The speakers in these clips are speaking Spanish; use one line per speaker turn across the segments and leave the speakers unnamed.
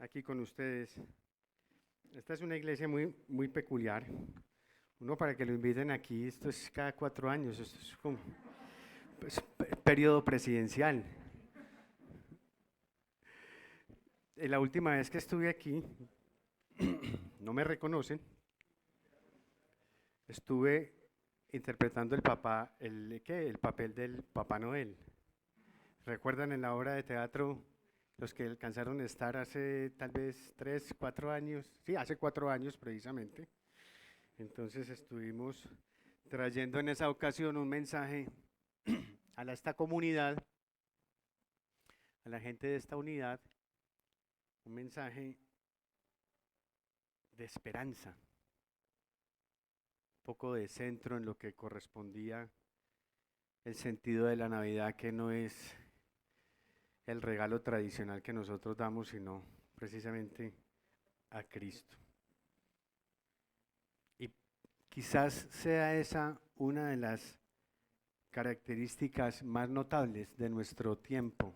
aquí con ustedes. Esta es una iglesia muy peculiar. Uno para que lo inviten aquí, esto es cada 4 años, esto es como periodo presidencial. La última vez que estuve aquí, no me reconocen, estuve interpretando el papel del Papá Noel. ¿Recuerdan en la obra de teatro los que alcanzaron a estar hace tal vez 3, 4 años? Sí, hace 4 años precisamente. Entonces estuvimos trayendo en esa ocasión un mensaje a esta comunidad, a la gente de esta unidad, un mensaje de esperanza, un poco de centro en lo que correspondía el sentido de la Navidad, que no es el regalo tradicional que nosotros damos, sino precisamente a Cristo. Y quizás sea esa una de las características más notables de nuestro tiempo,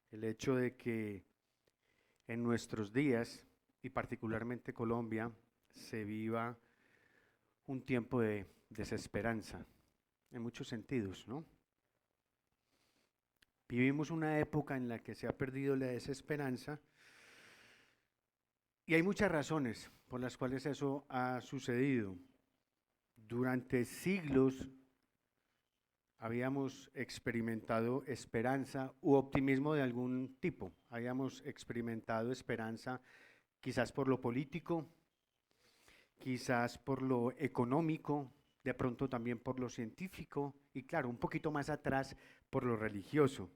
el hecho de que en nuestros días, y particularmente Colombia, se viva un tiempo de desesperanza, en muchos sentidos, ¿no? Vivimos una época en la que se ha perdido la desesperanza y hay muchas razones por las cuales eso ha sucedido. Durante siglos habíamos experimentado esperanza u optimismo de algún tipo. Habíamos experimentado esperanza quizás por lo político, quizás por lo económico, de pronto también por lo científico y claro, un poquito más atrás por lo religioso.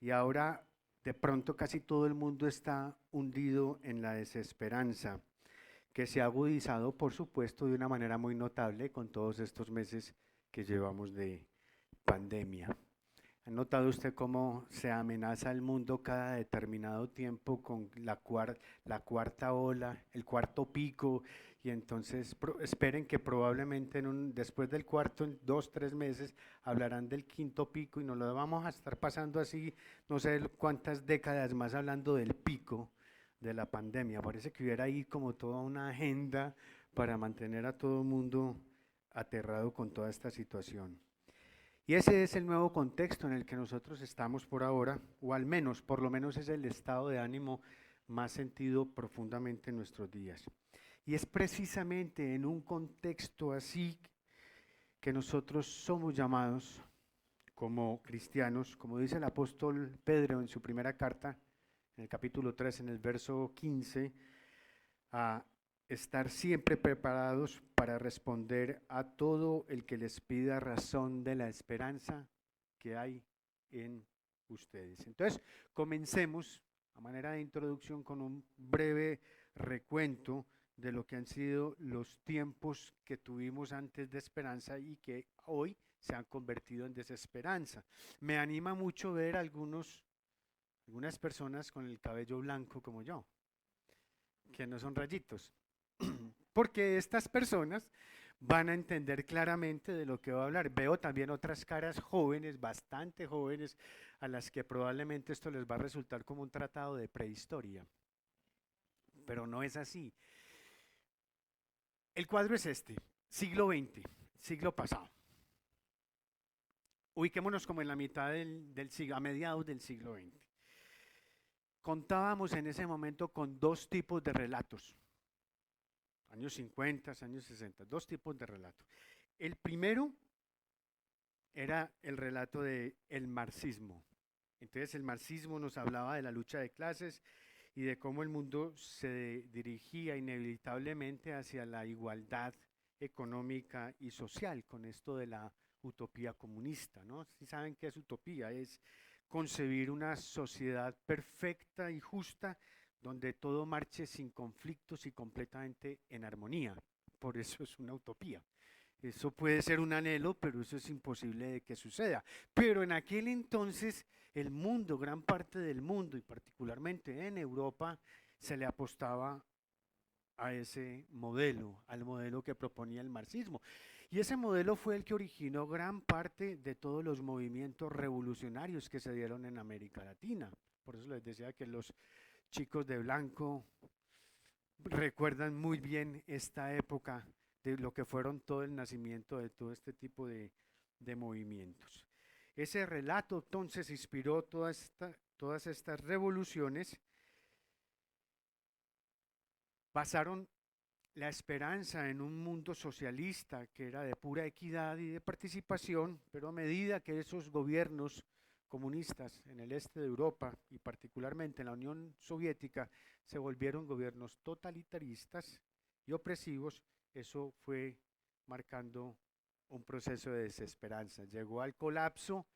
Y ahora de pronto casi todo el mundo está hundido en la desesperanza, que se ha agudizado, por supuesto, de una manera muy notable con todos estos meses que llevamos de pandemia. ¿Ha notado usted cómo se amenaza el mundo cada determinado tiempo con la cuarta ola, el cuarto pico? Y entonces esperen que probablemente después del cuarto, en 2, 3 meses, hablarán del quinto pico y nos lo vamos a estar pasando así, no sé cuántas décadas más hablando del pico de la pandemia. Parece que hubiera ahí como toda una agenda para mantener a todo el mundo aterrado con toda esta situación. Y ese es el nuevo contexto en el que nosotros estamos por ahora, o al menos, por lo menos es el estado de ánimo más sentido profundamente en nuestros días. Y es precisamente en un contexto así que nosotros somos llamados como cristianos, como dice el apóstol Pedro en su primera carta, en el capítulo 3, en el verso 15, a estar siempre preparados para responder a todo el que les pida razón de la esperanza que hay en ustedes. Entonces, comencemos a manera de introducción con un breve recuento de lo que han sido los tiempos que tuvimos antes de esperanza y que hoy se han convertido en desesperanza. Me anima mucho ver algunas personas con el cabello blanco como yo, que no son rayitos, porque estas personas van a entender claramente de lo que voy a hablar. Veo también otras caras jóvenes, bastante jóvenes, a las que probablemente esto les va a resultar como un tratado de prehistoria, pero no es así. El cuadro es este, siglo XX, siglo pasado. Ubiquémonos como en la mitad del siglo, a mediados del siglo XX. Contábamos en ese momento con dos tipos de relatos. Años 50, años 60, dos tipos de relatos. El primero era el relato del marxismo. Entonces el marxismo nos hablaba de la lucha de clases y de cómo el mundo se dirigía inevitablemente hacia la igualdad económica y social, con esto de la utopía comunista, ¿no? Si saben qué es utopía, es concebir una sociedad perfecta y justa donde todo marche sin conflictos y completamente en armonía. Por eso es una utopía. Eso puede ser un anhelo, pero eso es imposible de que suceda. Pero en aquel entonces el mundo, gran parte del mundo y particularmente en Europa, se le apostaba a ese modelo, al modelo que proponía el marxismo. Y ese modelo fue el que originó gran parte de todos los movimientos revolucionarios que se dieron en América Latina. Por eso les decía que los chicos de blanco recuerdan muy bien esta época de lo que fueron todo el nacimiento de todo este tipo de movimientos. Ese relato entonces inspiró todas estas revoluciones, basaron la esperanza en un mundo socialista que era de pura equidad y de participación, pero a medida que esos gobiernos comunistas en el este de Europa y particularmente en la Unión Soviética se volvieron gobiernos totalitaristas y opresivos, eso fue marcando un proceso de desesperanza. Llegó al colapso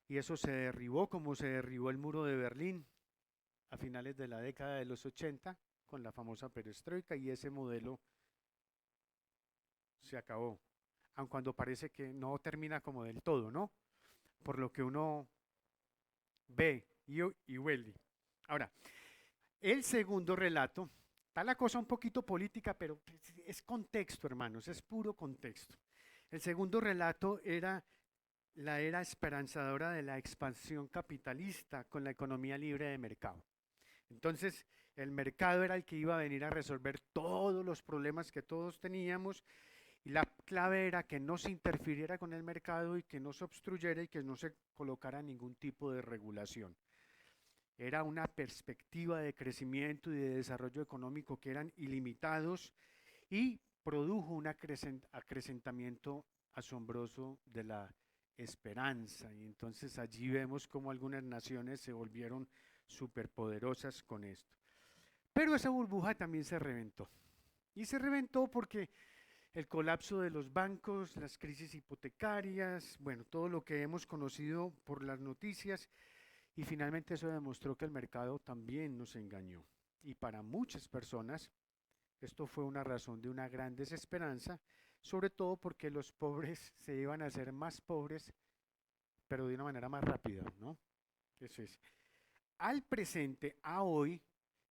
y eso se derribó como se derribó el muro de Berlín a finales de la década de los 80 con la famosa perestroika, y ese modelo se acabó, aun cuando parece que no termina como del todo, ¿no? Por lo que uno ve y huele. Ahora, el segundo relato, está la cosa un poquito política, pero es contexto, hermanos, es puro contexto. El segundo relato era la era esperanzadora de la expansión capitalista con la economía libre de mercado. Entonces, el mercado era el que iba a venir a resolver todos los problemas que todos teníamos, y la clave era que no se interfiriera con el mercado y que no se obstruyera y que no se colocara ningún tipo de regulación. Era una perspectiva de crecimiento y de desarrollo económico que eran ilimitados y produjo un acrecentamiento asombroso de la esperanza. Y entonces allí vemos cómo algunas naciones se volvieron superpoderosas con esto. Pero esa burbuja también se reventó. Y se reventó porque el colapso de los bancos, las crisis hipotecarias, bueno, todo lo que hemos conocido por las noticias, y finalmente eso demostró que el mercado también nos engañó. Y para muchas personas esto fue una razón de una gran desesperanza, sobre todo porque los pobres se iban a hacer más pobres, pero de una manera más rápida, ¿no? Eso es. Al presente, a hoy,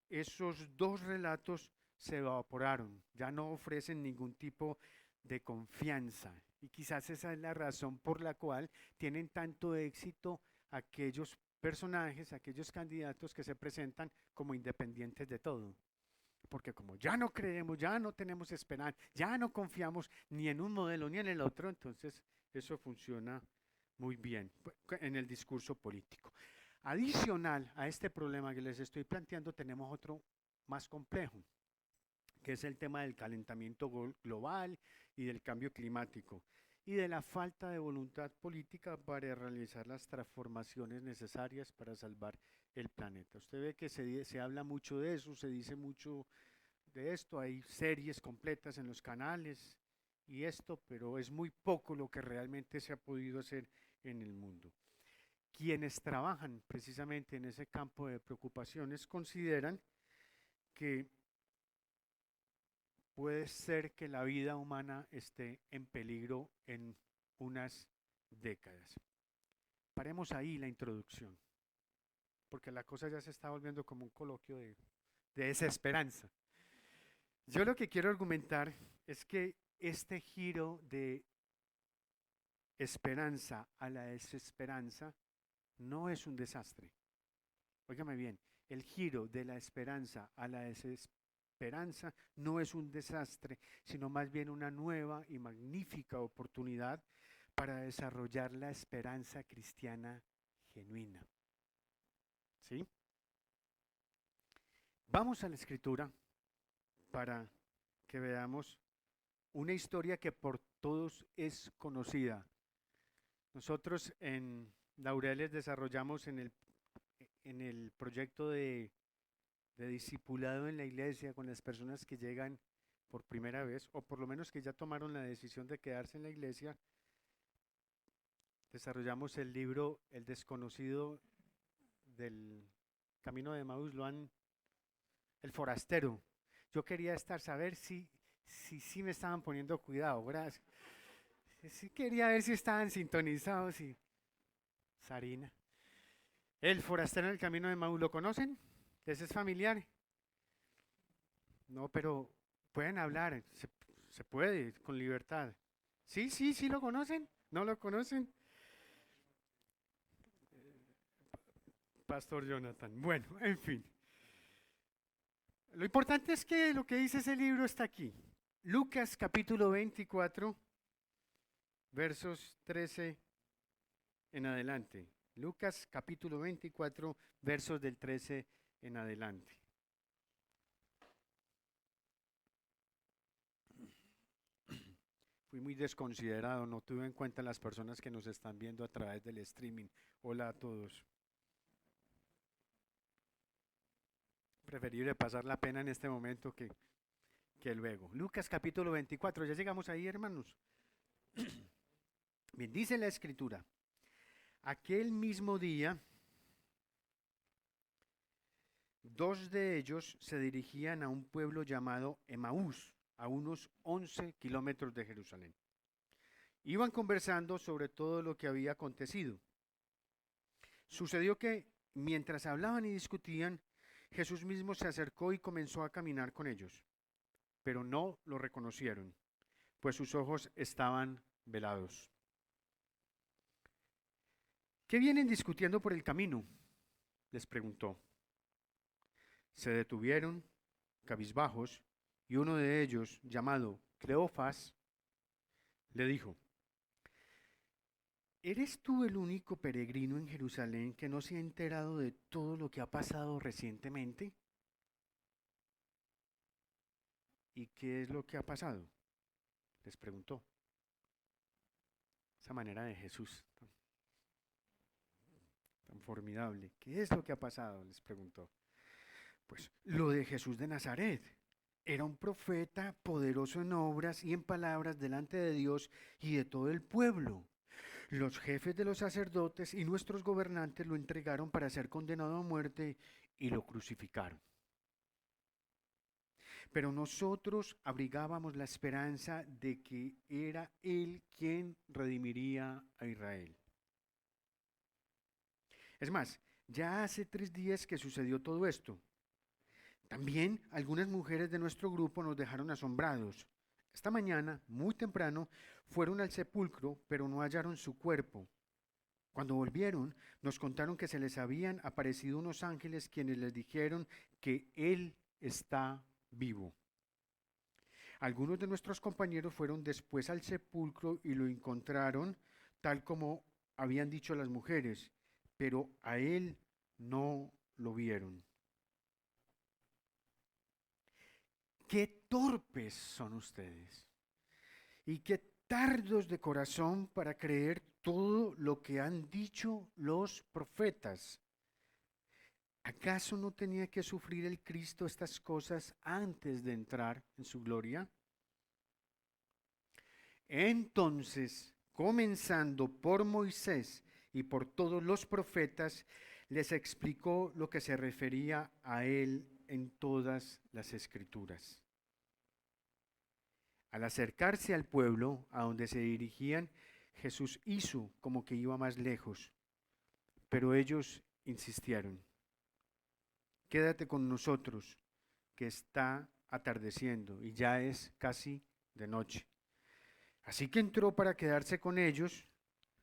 esos dos relatos se evaporaron, ya no ofrecen ningún tipo de confianza. Y quizás esa es la razón por la cual tienen tanto éxito aquellos personajes, aquellos candidatos que se presentan como independientes de todo. Porque como ya no creemos, ya no tenemos esperanza, ya no confiamos ni en un modelo ni en el otro, entonces eso funciona muy bien en el discurso político. Adicional a este problema que les estoy planteando, tenemos otro más complejo, que es el tema del calentamiento global y del cambio climático, y de la falta de voluntad política para realizar las transformaciones necesarias para salvar el planeta. Usted ve que se habla mucho de eso, se dice mucho de esto, hay series completas en los canales y esto, pero es muy poco lo que realmente se ha podido hacer en el mundo. Quienes trabajan precisamente en ese campo de preocupaciones consideran que puede ser que la vida humana esté en peligro en unas décadas. Paremos ahí la introducción, porque la cosa ya se está volviendo como un coloquio de desesperanza. Yo lo que quiero argumentar es que este giro de esperanza a la desesperanza no es un desastre. Óigame bien, el giro de la esperanza a la desesperanza no es un desastre, sino más bien una nueva y magnífica oportunidad para desarrollar la esperanza cristiana genuina. ¿Sí? Vamos a la Escritura para que veamos una historia que por todos es conocida. Nosotros en Laureles desarrollamos en el proyecto de discipulado en la iglesia con las personas que llegan por primera vez, o por lo menos que ya tomaron la decisión de quedarse en la iglesia, desarrollamos el libro El desconocido del Camino de Emaús, el forastero. Yo quería saber si me estaban poniendo cuidado, gracias. Sí quería ver si estaban sintonizados y Sarina. El forastero en el Camino de Emaús, ¿lo conocen? ¿Les es familiar? No, pero pueden hablar, se puede, con libertad. Sí, lo conocen, ¿no lo conocen? Pastor Jonathan. Bueno, en fin. Lo importante es que lo que dice ese libro está aquí. Lucas capítulo 24, versos 13 en adelante. Lucas capítulo 24, versos del 13 en adelante. Fui muy desconsiderado, no tuve en cuenta las personas que nos están viendo a través del streaming. Hola a todos. Preferible pasar la pena en este momento que luego. Lucas capítulo 24, ya llegamos ahí, hermanos. Bien, dice la escritura, aquel mismo día, dos de ellos se dirigían a un pueblo llamado Emaús, a unos 11 kilómetros de Jerusalén. Iban conversando sobre todo lo que había acontecido. Sucedió que, mientras hablaban y discutían, Jesús mismo se acercó y comenzó a caminar con ellos, pero no lo reconocieron, pues sus ojos estaban velados. ¿Qué vienen discutiendo por el camino?, les preguntó. Se detuvieron, cabizbajos, y uno de ellos, llamado Cleofas, le dijo, ¿eres tú el único peregrino en Jerusalén que no se ha enterado de todo lo que ha pasado recientemente? ¿Y qué es lo que ha pasado?, les preguntó. Esa manera de Jesús, tan formidable. ¿Qué es lo que ha pasado?, les preguntó. Pues lo de Jesús de Nazaret. Era un profeta poderoso en obras y en palabras delante de Dios y de todo el pueblo. Los jefes de los sacerdotes y nuestros gobernantes lo entregaron para ser condenado a muerte y lo crucificaron. Pero nosotros abrigábamos la esperanza de que era Él quien redimiría a Israel. Es más, ya hace 3 días que sucedió todo esto. También algunas mujeres de nuestro grupo nos dejaron asombrados. Esta mañana, muy temprano, fueron al sepulcro, pero no hallaron su cuerpo. Cuando volvieron, nos contaron que se les habían aparecido unos ángeles quienes les dijeron que Él está vivo. Algunos de nuestros compañeros fueron después al sepulcro y lo encontraron tal como habían dicho las mujeres, pero a Él no lo vieron. Qué torpes son ustedes y qué tardos de corazón para creer todo lo que han dicho los profetas. ¿Acaso no tenía que sufrir el Cristo estas cosas antes de entrar en su gloria? Entonces, comenzando por Moisés y por todos los profetas, les explicó lo que se refería a él en todas las escrituras. Al acercarse al pueblo a donde se dirigían, Jesús hizo como que iba más lejos, pero ellos insistieron. Quédate con nosotros, que está atardeciendo y ya es casi de noche. Así que entró para quedarse con ellos.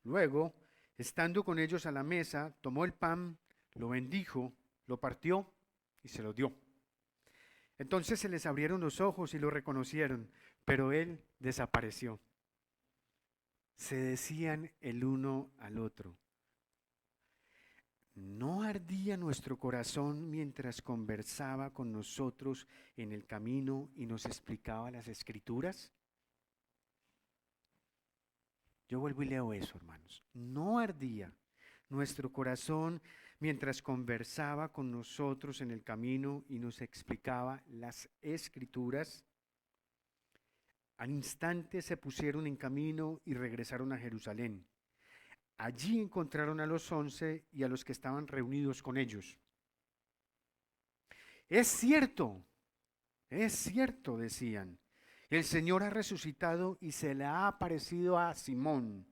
Luego, estando con ellos a la mesa, tomó el pan, lo bendijo, lo partió y se lo dio. Entonces se les abrieron los ojos y lo reconocieron, pero él desapareció. Se decían el uno al otro, ¿no ardía nuestro corazón mientras conversaba con nosotros en el camino y nos explicaba las escrituras? Yo vuelvo y leo eso, hermanos. ¿No ardía nuestro corazón mientras conversaba con nosotros en el camino y nos explicaba las escrituras? Al instante se pusieron en camino y regresaron a Jerusalén. Allí encontraron a los 11 y a los que estaban reunidos con ellos. Es cierto, decían. El Señor ha resucitado y se le ha aparecido a Simón.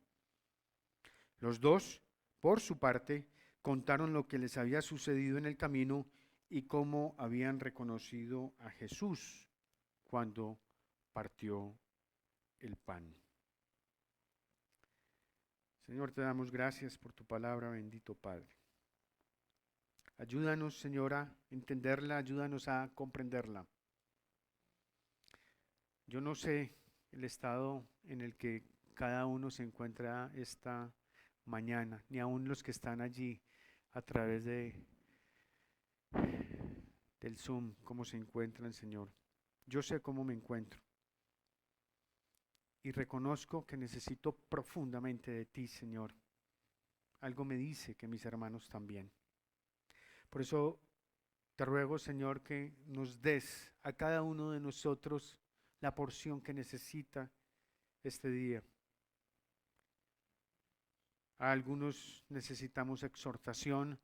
Los dos, por su parte, contaron lo que les había sucedido en el camino y cómo habían reconocido a Jesús cuando partió el pan. Señor, te damos gracias por tu palabra, bendito Padre. Ayúdanos, Señor, a entenderla, ayúdanos a comprenderla. Yo no sé el estado en el que cada uno se encuentra esta mañana, ni aun los que están allí a través del Zoom, cómo se encuentran, Señor. Yo sé cómo me encuentro y reconozco que necesito profundamente de ti, Señor. Algo me dice que mis hermanos también. Por eso te ruego, Señor, que nos des a cada uno de nosotros la porción que necesita este día. A algunos necesitamos exhortación,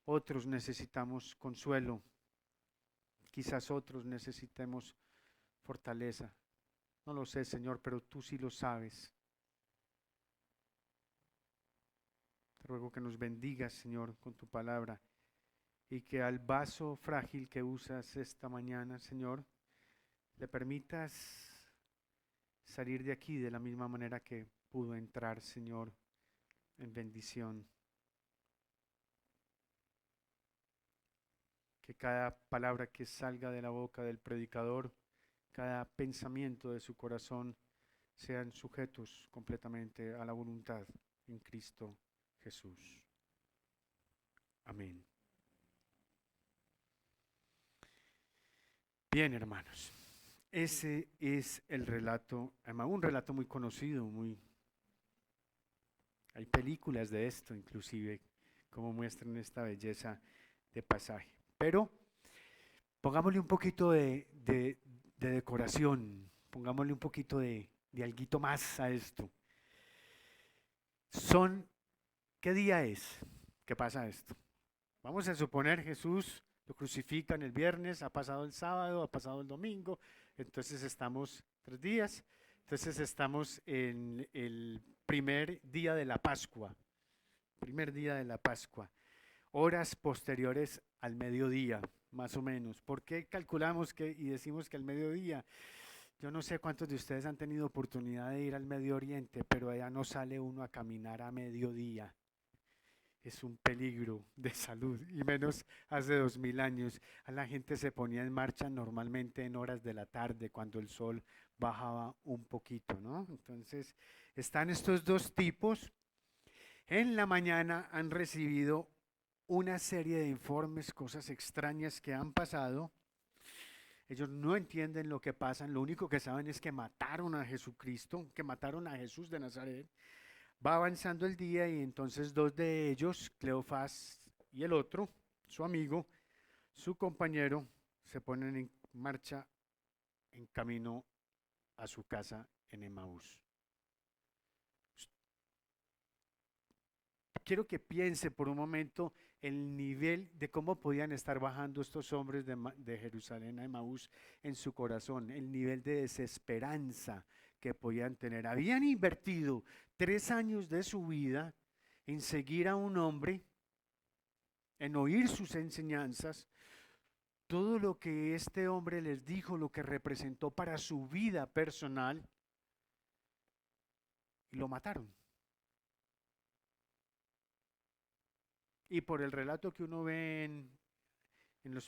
otros necesitamos consuelo, quizás otros necesitemos fortaleza. No lo sé, Señor, pero tú sí lo sabes. Te ruego que nos bendigas, Señor, con tu palabra y que al vaso frágil que usas esta mañana, Señor, le permitas salir de aquí de la misma manera que pudo entrar, Señor, en bendición. Que cada palabra que salga de la boca del predicador, cada pensamiento de su corazón, sean sujetos completamente a la voluntad en Cristo Jesús. Amén. Bien, hermanos, ese es el relato, además un relato muy conocido, hay películas de esto inclusive, como muestran esta belleza de pasaje. Pero pongámosle un poquito de decoración, pongámosle un poquito de alguito más a esto. ¿Qué día es que pasa esto? Vamos a suponer Jesús lo crucifican el viernes, ha pasado el sábado, ha pasado el domingo, entonces estamos 3 días, entonces estamos en el primer día de la Pascua, horas posteriores al mediodía, más o menos. ¿Por qué calculamos y decimos que al mediodía? Yo no sé cuántos de ustedes han tenido oportunidad de ir al Medio Oriente, pero allá no sale uno a caminar a mediodía. Es un peligro de salud, y menos hace 2000 años. A la gente se ponía en marcha normalmente en horas de la tarde, cuando el sol bajaba un poquito, ¿no? Entonces, están estos dos tipos. En la mañana han recibido una serie de informes, cosas extrañas que han pasado. Ellos no entienden lo que pasa, lo único que saben es que mataron a Jesucristo, que mataron a Jesús de Nazaret. Va avanzando el día y entonces dos de ellos, Cleofás y el otro, su amigo, su compañero, se ponen en marcha en camino a su casa en Emaús. Quiero que piense por un momento el nivel de cómo podían estar bajando estos hombres de Jerusalén a Emaús en su corazón, el nivel de desesperanza que podían tener. Habían invertido 3 años de su vida en seguir a un hombre, en oír sus enseñanzas, todo lo que este hombre les dijo, lo que representó para su vida personal, y lo mataron. Y por el relato que uno ve en el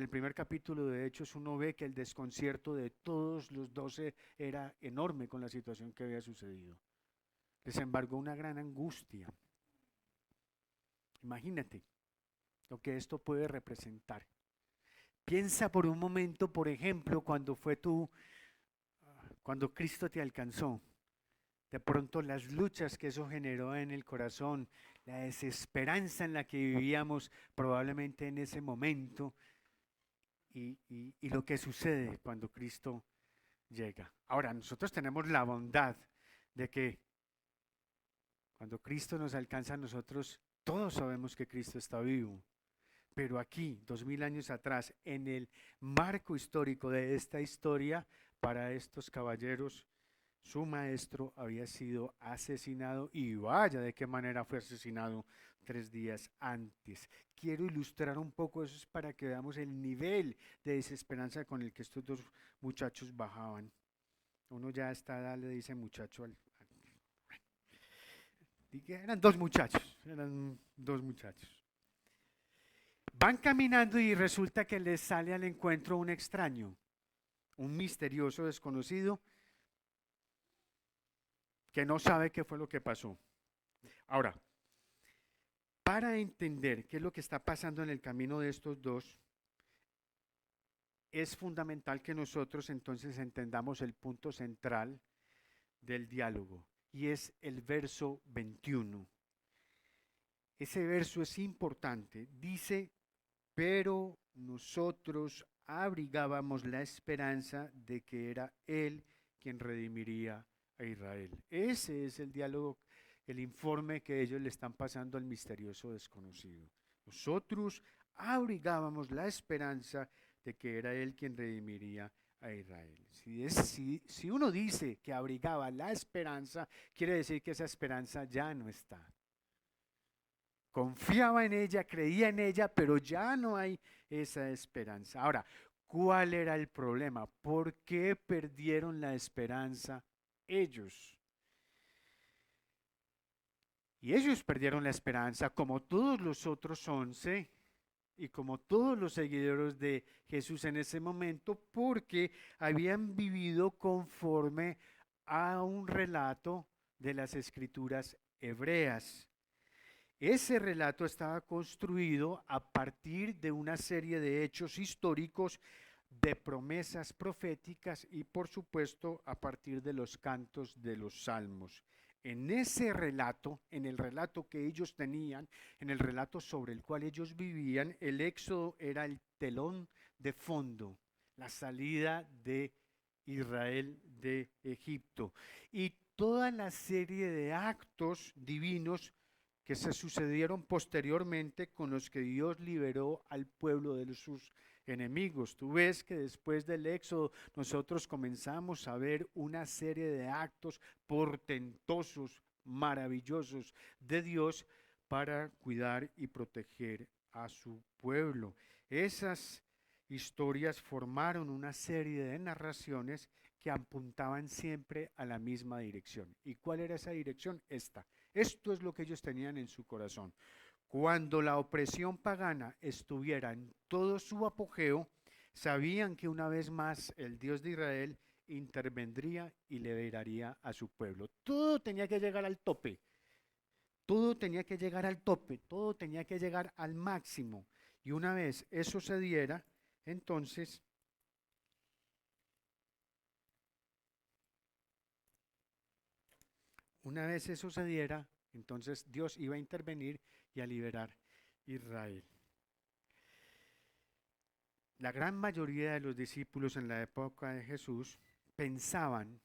primer capítulo de Hechos, uno ve que el desconcierto de todos los 12 era enorme con la situación que había sucedido. Les embargó una gran angustia. Imagínate lo que esto puede representar. Piensa por un momento, por ejemplo, cuando Cristo te alcanzó. De pronto las luchas que eso generó en el corazón, la desesperanza en la que vivíamos probablemente en ese momento y lo que sucede cuando Cristo llega. Ahora, nosotros tenemos la bondad de que cuando Cristo nos alcanza a nosotros, todos sabemos que Cristo está vivo. Pero aquí, 2000 años atrás, en el marco histórico de esta historia, para estos caballeros, su maestro había sido asesinado, y vaya de qué manera fue asesinado 3 días antes. Quiero ilustrar un poco eso para que veamos el nivel de desesperanza con el que estos dos muchachos bajaban. Uno ya a esta edad le dice muchacho eran dos muchachos. Van caminando y resulta que les sale al encuentro un extraño, un misterioso desconocido que no sabe qué fue lo que pasó. Ahora, para entender qué es lo que está pasando en el camino de estos dos, es fundamental que nosotros entonces entendamos el punto central del diálogo, y es el verso 21. Ese verso es importante. Dice, pero nosotros abrigábamos la esperanza de que era Él quien redimiría a Israel. Ese es el diálogo, el informe que ellos le están pasando al misterioso desconocido. Nosotros abrigábamos la esperanza de que era Él quien redimiría a Israel. Si uno dice que abrigaba la esperanza, quiere decir que esa esperanza ya no está. Confiaba en ella, creía en ella, pero ya no hay esa esperanza. Ahora, ¿cuál era el problema? ¿Por qué perdieron la esperanza ellos? Y ellos perdieron la esperanza como todos los otros 11 y como todos los seguidores de Jesús en ese momento, porque habían vivido conforme a un relato de las escrituras hebreas. Ese relato estaba construido a partir de una serie de hechos históricos, de promesas proféticas y por supuesto a partir de los cantos de los salmos. En ese relato, en el relato que ellos tenían, en el relato sobre el cual ellos vivían, el éxodo era el telón de fondo, la salida de Israel de Egipto y toda la serie de actos divinos que se sucedieron posteriormente con los que Dios liberó al pueblo de sus enemigos. Tú ves que después del Éxodo nosotros comenzamos a ver una serie de actos portentosos, maravillosos de Dios para cuidar y proteger a su pueblo. Esas historias formaron una serie de narraciones que apuntaban siempre a la misma dirección. ¿Y cuál era esa dirección? Esta. Esto es lo que ellos tenían en su corazón. Cuando la opresión pagana estuviera en todo su apogeo, sabían que una vez más el Dios de Israel intervendría y liberaría a su pueblo. Todo tenía que llegar al tope, todo tenía que llegar al tope, todo tenía que llegar al máximo. Y una vez eso se diera, entonces una vez eso se diera, entonces Dios iba a intervenir y a liberar Israel. La gran mayoría de los discípulos en la época de Jesús pensaban,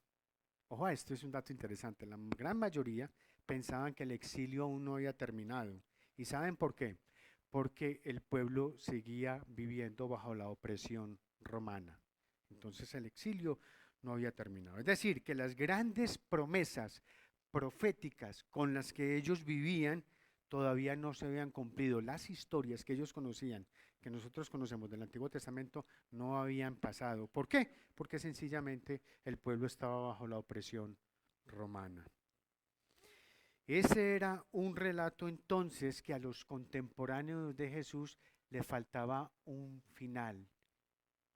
ojo, esto es un dato interesante, la gran mayoría pensaban que el exilio aún no había terminado. ¿Y saben por qué? Porque el pueblo seguía viviendo bajo la opresión romana. Entonces el exilio no había terminado. Es decir, que las grandes promesas proféticas con las que ellos vivían todavía no se habían cumplido. Las historias que ellos conocían, que nosotros conocemos del Antiguo Testamento, no habían pasado. ¿Por qué? Porque sencillamente el pueblo estaba bajo la opresión romana. Ese era un relato entonces que a los contemporáneos de Jesús le faltaba un final,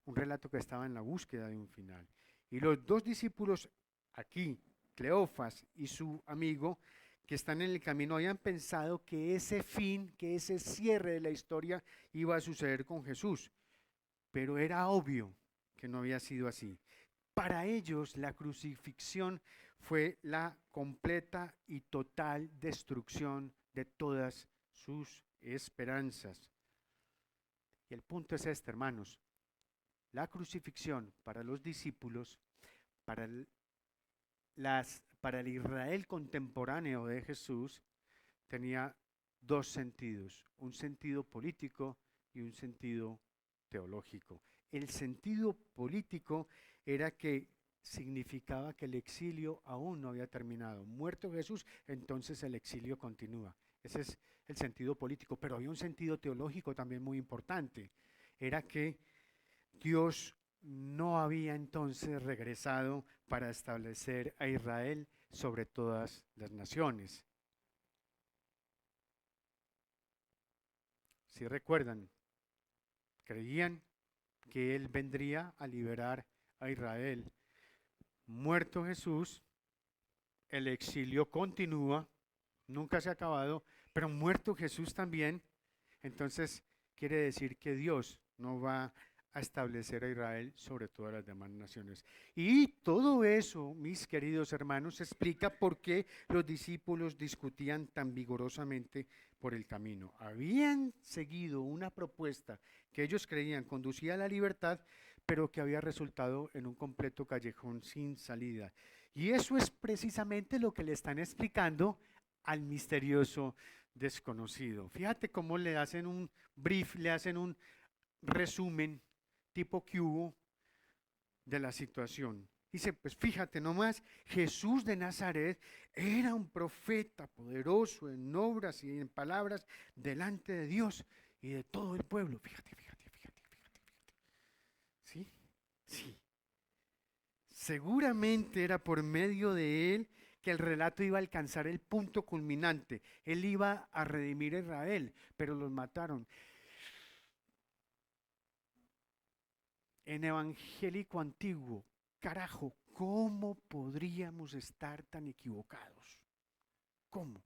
un relato que estaba en la búsqueda de un final. Y los dos discípulos aquí, Cleofas y su amigo, que están en el camino, habían pensado que ese fin, que ese cierre de la historia iba a suceder con Jesús, pero era obvio que no había sido así. Para ellos la crucifixión fue la completa y total destrucción de todas sus esperanzas. Y el punto es este, hermanos. La crucifixión para los discípulos, para para el Israel contemporáneo de Jesús, tenía dos sentidos, un sentido político y un sentido teológico. El sentido político era que significaba que el exilio aún no había terminado. Muerto Jesús, entonces el exilio continúa. Ese es el sentido político, pero había un sentido teológico también muy importante. Era que Dios no había entonces regresado para establecer a Israel sobre todas las naciones. Si recuerdan, Creían que Él vendría a liberar a Israel. Muerto Jesús, el exilio continúa, nunca se ha acabado, pero muerto Jesús también, entonces quiere decir que Dios no va a establecer a Israel sobre todas las demás naciones. Y todo eso, mis queridos hermanos, explica por qué los discípulos discutían tan vigorosamente por el camino. Habían seguido una propuesta que ellos creían conducía a la libertad, pero que había resultado en un completo callejón sin salida. Y eso es precisamente lo que le están explicando al misterioso desconocido. Fíjate cómo le hacen un brief, le hacen un resumen tipo cubo de la situación. Dice, pues fíjate nomás, Jesús de Nazaret era un profeta poderoso en obras y en palabras delante de Dios y de todo el pueblo. Fíjate. ¿Sí? Sí. Seguramente era por medio de él que el relato iba a alcanzar el punto culminante. Él iba a redimir a Israel, pero los mataron. En evangélico antiguo, carajo, ¿cómo podríamos estar tan equivocados? ¿Cómo?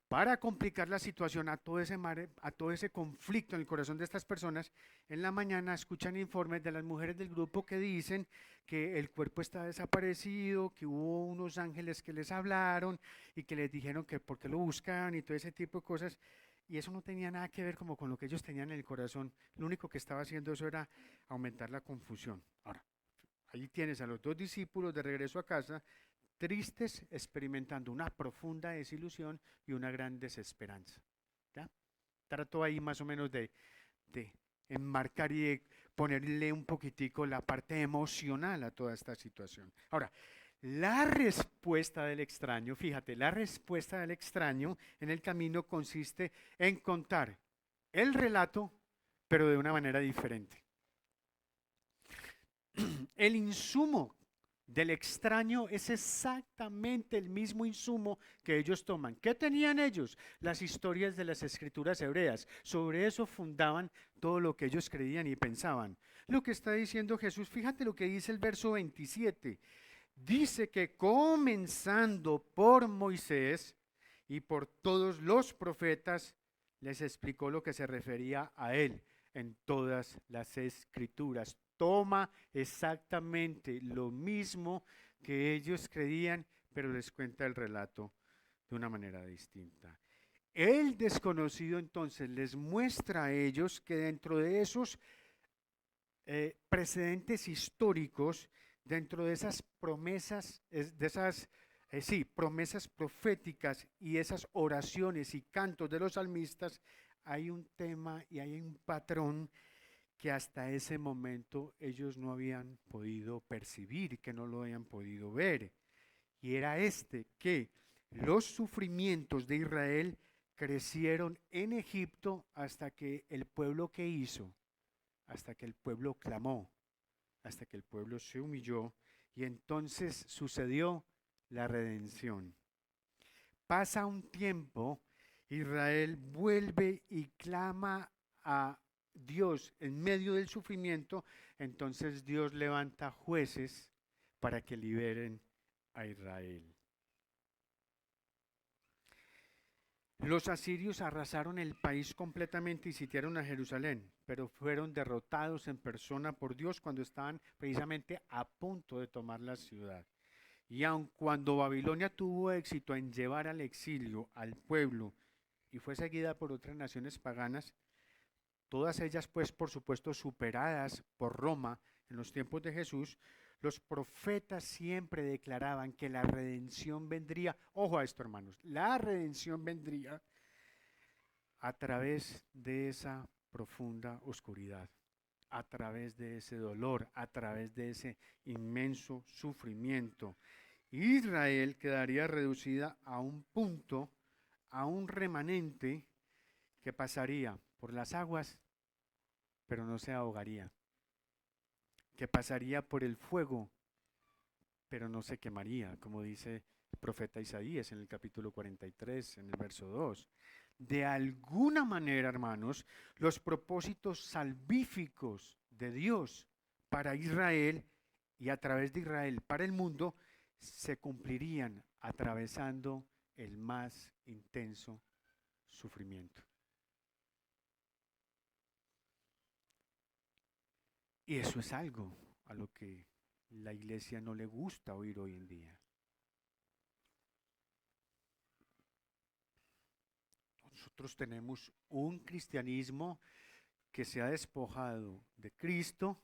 Para complicar la situación a todo ese conflicto en el corazón de estas personas, en la mañana escuchan informes de las mujeres del grupo que dicen que el cuerpo está desaparecido, que hubo unos ángeles que les hablaron y que les dijeron que por qué lo buscaban y todo ese tipo de cosas. Y eso no tenía nada que ver como con lo que ellos tenían en el corazón. Lo único que estaba haciendo eso era aumentar la confusión. Ahora, ahí tienes a los dos discípulos de regreso a casa, tristes, experimentando una profunda desilusión y una gran desesperanza. ¿Ya? Trato ahí más o menos de enmarcar y de ponerle un poquitico la parte emocional a toda esta situación. Ahora, la respuesta del extraño, fíjate, la respuesta del extraño en el camino consiste en contar el relato, pero de una manera diferente. El insumo del extraño es exactamente el mismo insumo que ellos toman. ¿Qué tenían ellos? Las historias de las escrituras hebreas. Sobre eso fundaban todo lo que ellos creían y pensaban. Lo que está diciendo Jesús, fíjate lo que dice el verso 27. Dice que comenzando por Moisés y por todos los profetas, les explicó lo que se refería a él en todas las escrituras. Toma exactamente lo mismo que ellos creían, pero les cuenta el relato de una manera distinta. El desconocido entonces les muestra a ellos que dentro de esos precedentes históricos, dentro de esas promesas, promesas proféticas y esas oraciones y cantos de los salmistas, hay un tema y hay un patrón que hasta ese momento ellos no habían podido percibir, que no lo habían podido ver. Y era que los sufrimientos de Israel crecieron en Egipto hasta que el pueblo que hizo, hasta que el pueblo clamó, hasta que el pueblo se humilló, y entonces sucedió la redención. Pasa un tiempo, Israel vuelve y clama a Dios en medio del sufrimiento, entonces Dios levanta jueces para que liberen a Israel. Los asirios arrasaron el país completamente y sitiaron a Jerusalén, pero fueron derrotados en persona por Dios cuando estaban precisamente a punto de tomar la ciudad. Y aun cuando Babilonia tuvo éxito en llevar al exilio al pueblo y fue seguida por otras naciones paganas, todas ellas pues por supuesto superadas por Roma en los tiempos de Jesús, los profetas siempre declaraban que la redención vendría, ojo a esto hermanos, la redención vendría a través de esa profunda oscuridad, a través de ese dolor, a través de ese inmenso sufrimiento. Israel quedaría reducida a un punto, a un remanente que pasaría por las aguas, pero no se ahogaría, que pasaría por el fuego, pero no se quemaría, como dice el profeta Isaías en el capítulo 43, en el verso 2. de alguna manera, hermanos, los propósitos salvíficos de Dios para Israel y a través de Israel para el mundo se cumplirían atravesando el más intenso sufrimiento. Y eso es algo a lo que la iglesia no le gusta oír hoy en día. Nosotros tenemos un cristianismo que se ha despojado de Cristo,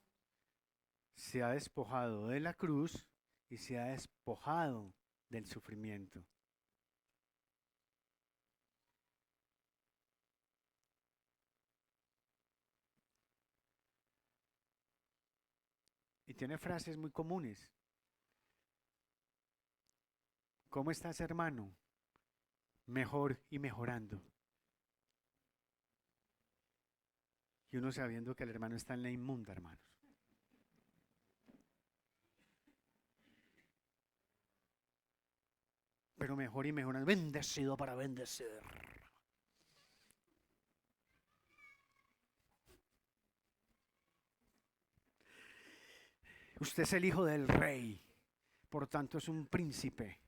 se ha despojado de la cruz y se ha despojado del sufrimiento. Y tiene frases muy comunes. ¿Cómo estás, hermano? Mejor y mejorando. Y uno sabiendo que el hermano está en la inmunda, hermanos. Pero mejor y mejorando. Bendecido para bendecir. Usted es el hijo del rey, por tanto es un príncipe.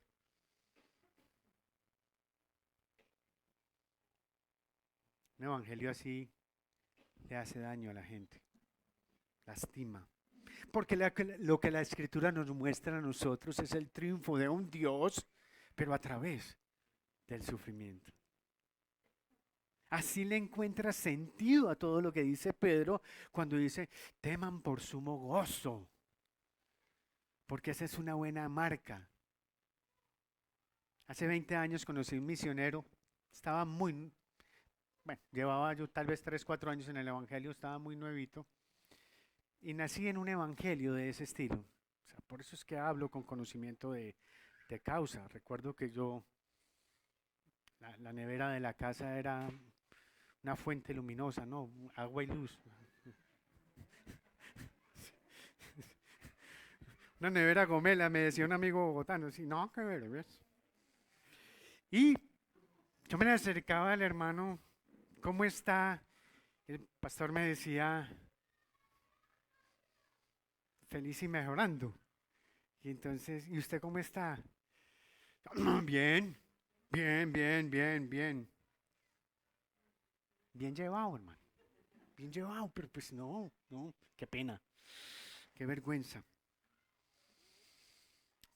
Un evangelio así le hace daño a la gente, lastima. Porque lo que la Escritura nos muestra a nosotros es el triunfo de un Dios, pero a través del sufrimiento. Así le encuentra sentido a todo lo que dice Pedro cuando dice, teman por sumo gozo, porque esa es una buena marca. Hace 20 años conocí un misionero, estaba muy, bueno, llevaba yo tal vez 3, 4 años en el evangelio, estaba muy nuevito, y nací en un evangelio de ese estilo. O sea, por eso es que hablo con conocimiento de causa. Recuerdo que la nevera de la casa era una fuente luminosa, ¿no? Agua y luz. Una nevera gomela, me decía un amigo bogotano. Sí, no, qué ver, ¿ves? Y yo me acercaba al hermano, ¿cómo está? El pastor me decía, feliz y mejorando. Y entonces, ¿y usted cómo está? Bien, bien, bien, bien, bien. Bien llevado, hermano. Bien llevado, pero pues no, qué pena, qué vergüenza.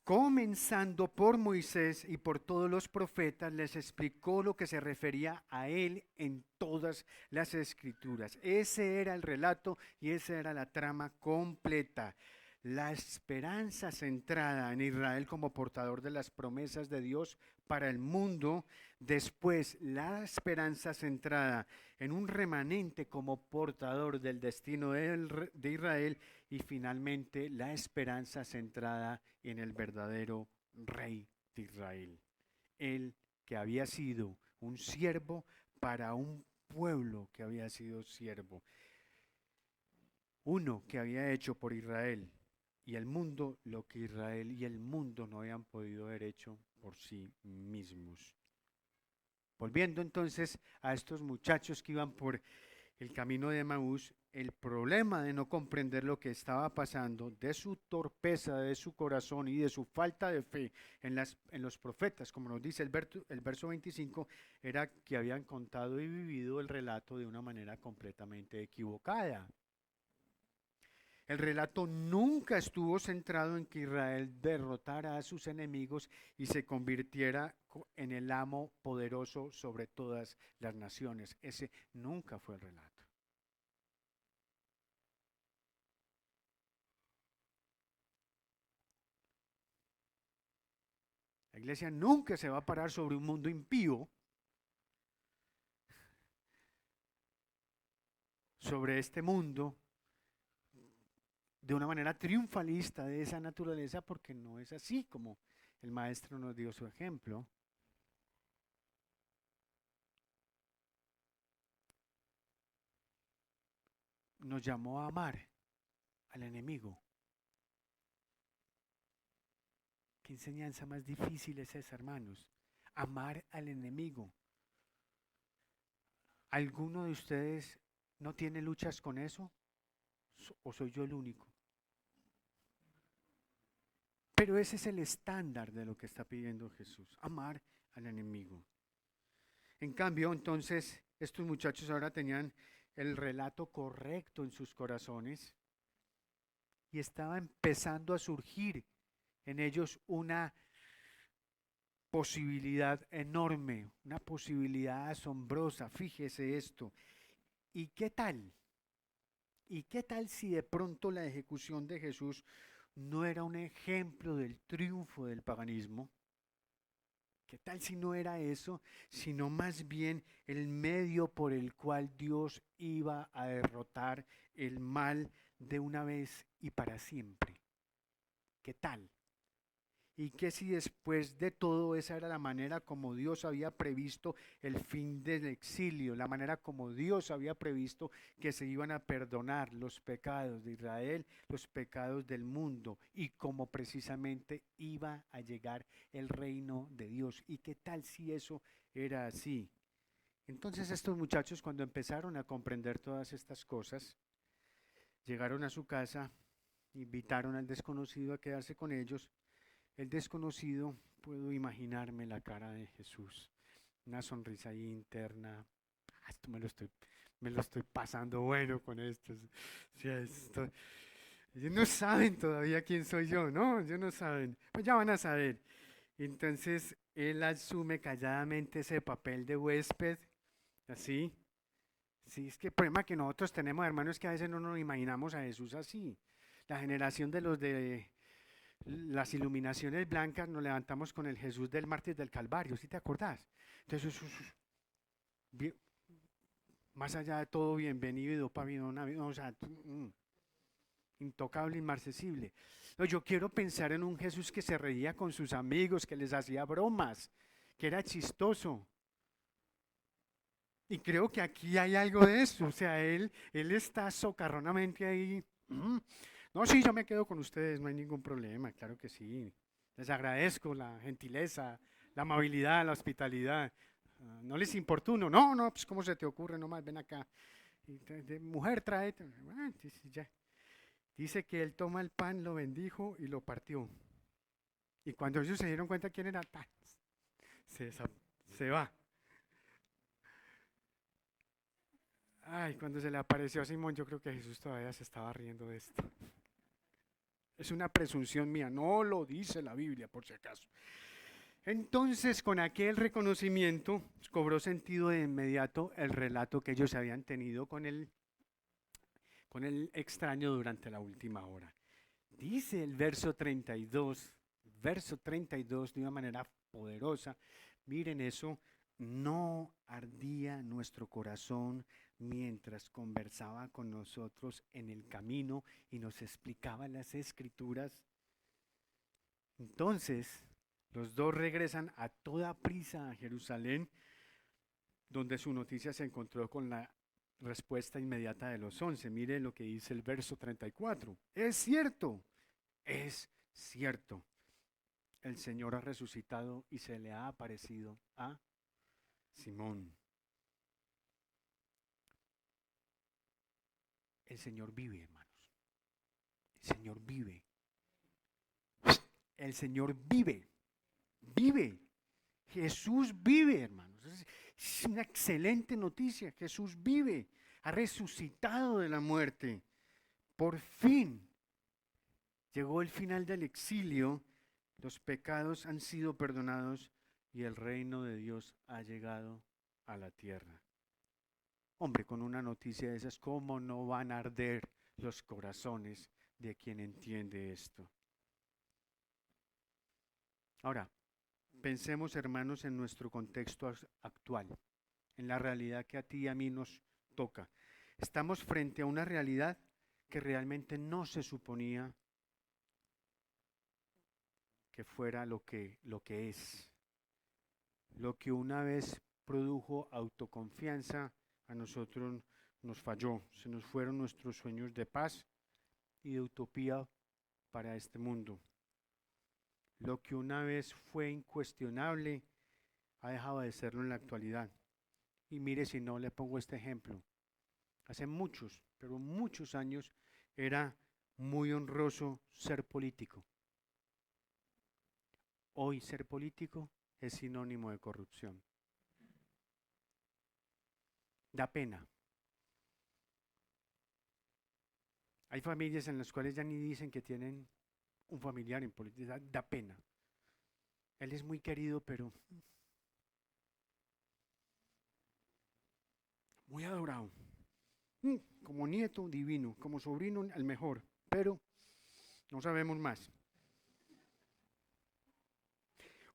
Comenzando por Moisés y por todos los profetas, les explicó lo que se refería a él en todas las escrituras. Ese era el relato y esa era la trama completa. La esperanza centrada en Israel como portador de las promesas de Dios para el mundo. Después, la esperanza centrada en un remanente como portador del destino de Israel. Y finalmente, la esperanza centrada en el verdadero rey de Israel. Él que había sido un siervo para un pueblo que había sido siervo. Uno que había hecho por Israel y el mundo lo que Israel y el mundo no habían podido haber hecho por sí mismos. Volviendo entonces a estos muchachos que iban por el camino de Emaús, el problema de no comprender lo que estaba pasando, de su torpeza, de su corazón y de su falta de fe en los profetas, como nos dice el verso 25, era que habían contado y vivido el relato de una manera completamente equivocada. El relato nunca estuvo centrado en que Israel derrotara a sus enemigos y se convirtiera en el amo poderoso sobre todas las naciones. Ese nunca fue el relato. La iglesia nunca se va a parar sobre un mundo impío, sobre este mundo, de una manera triunfalista de esa naturaleza, porque no es así como el maestro nos dio su ejemplo. Nos llamó a amar al enemigo. ¿Qué enseñanza más difícil es esa, hermanos? Amar al enemigo. ¿Alguno de ustedes no tiene luchas con eso? ¿O soy yo el único? Pero ese es el estándar de lo que está pidiendo Jesús, amar al enemigo. En cambio, entonces, estos muchachos ahora tenían el relato correcto en sus corazones y estaba empezando a surgir en ellos una posibilidad enorme, una posibilidad asombrosa. Fíjese esto. ¿Y qué tal? ¿Y qué tal si de pronto la ejecución de Jesús no era un ejemplo del triunfo del paganismo? ¿Qué tal si no era eso, sino más bien el medio por el cual Dios iba a derrotar el mal de una vez y para siempre? ¿Qué tal? ¿Y qué si después de todo esa era la manera como Dios había previsto el fin del exilio, la manera como Dios había previsto que se iban a perdonar los pecados de Israel, los pecados del mundo y como precisamente iba a llegar el reino de Dios? ¿Y qué tal si eso era así? Entonces estos muchachos, cuando empezaron a comprender todas estas cosas, llegaron a su casa, invitaron al desconocido a quedarse con ellos. El desconocido, puedo imaginarme la cara de Jesús, una sonrisa ahí interna. Esto me lo estoy pasando bueno con esto. Sí, ellos no saben todavía quién soy yo, ¿no? Ellos no saben. Pues ya van a saber. Entonces él asume calladamente ese papel de huésped, así. Sí, es que el problema que nosotros tenemos, hermanos, es que a veces no nos imaginamos a Jesús así. La generación de los de las iluminaciones blancas nos levantamos con el Jesús del mártir del Calvario, ¿sí te acordás? Entonces, bien, más allá de todo, bienvenido y dopamina, o sea, intocable, inmarcesible. No, yo quiero pensar en un Jesús que se reía con sus amigos, que les hacía bromas, que era chistoso. Y creo que aquí hay algo de eso, o sea, él está socarronamente ahí. No, sí, yo me quedo con ustedes, no hay ningún problema, claro que sí. Les agradezco la gentileza, la amabilidad, la hospitalidad. No les importuno, no, no, pues cómo se te ocurre, nomás ven acá. Y mujer, trae. Bueno, ya. Dice que él toma el pan, lo bendijo y lo partió. Y cuando ellos se dieron cuenta quién era, se, se va. Ay, cuando se le apareció a Simón, yo creo que Jesús todavía se estaba riendo de esto. Es una presunción mía, no lo dice la Biblia, por si acaso. Entonces, con aquel reconocimiento, cobró sentido de inmediato el relato que ellos habían tenido con el extraño durante la última hora. Dice el verso 32 de una manera poderosa, miren eso, no ardía nuestro corazón mientras conversaba con nosotros en el camino y nos explicaba las escrituras. Entonces, los dos regresan a toda prisa a Jerusalén, donde su noticia se encontró con la respuesta inmediata de los 11. Mire lo que dice el verso 34. Es cierto, es cierto. El Señor ha resucitado y se le ha aparecido a Simón. El Señor vive, hermanos. El Señor vive. El Señor vive. Vive. Jesús vive, hermanos. Es una excelente noticia. Jesús vive. Ha resucitado de la muerte. Por fin llegó el final del exilio. Los pecados han sido perdonados y el reino de Dios ha llegado a la tierra. Hombre, con una noticia de esas, ¿cómo no van a arder los corazones de quien entiende esto? Ahora, pensemos, hermanos, en nuestro contexto actual, en la realidad que a ti y a mí nos toca. Estamos frente a una realidad que realmente no se suponía que fuera lo que es. Lo que una vez produjo autoconfianza, a nosotros nos falló. Se nos fueron nuestros sueños de paz y de utopía para este mundo. Lo que una vez fue incuestionable ha dejado de serlo en la actualidad. y mire si no le pongo este ejemplo. Hace muchos, pero muchos años era muy honroso ser político. Hoy ser político es sinónimo de corrupción. Da pena. Hay familias en las cuales ya ni dicen que tienen un familiar en política, da pena. Él es muy querido, pero muy adorado. Como nieto divino, como sobrino el mejor, pero no sabemos más.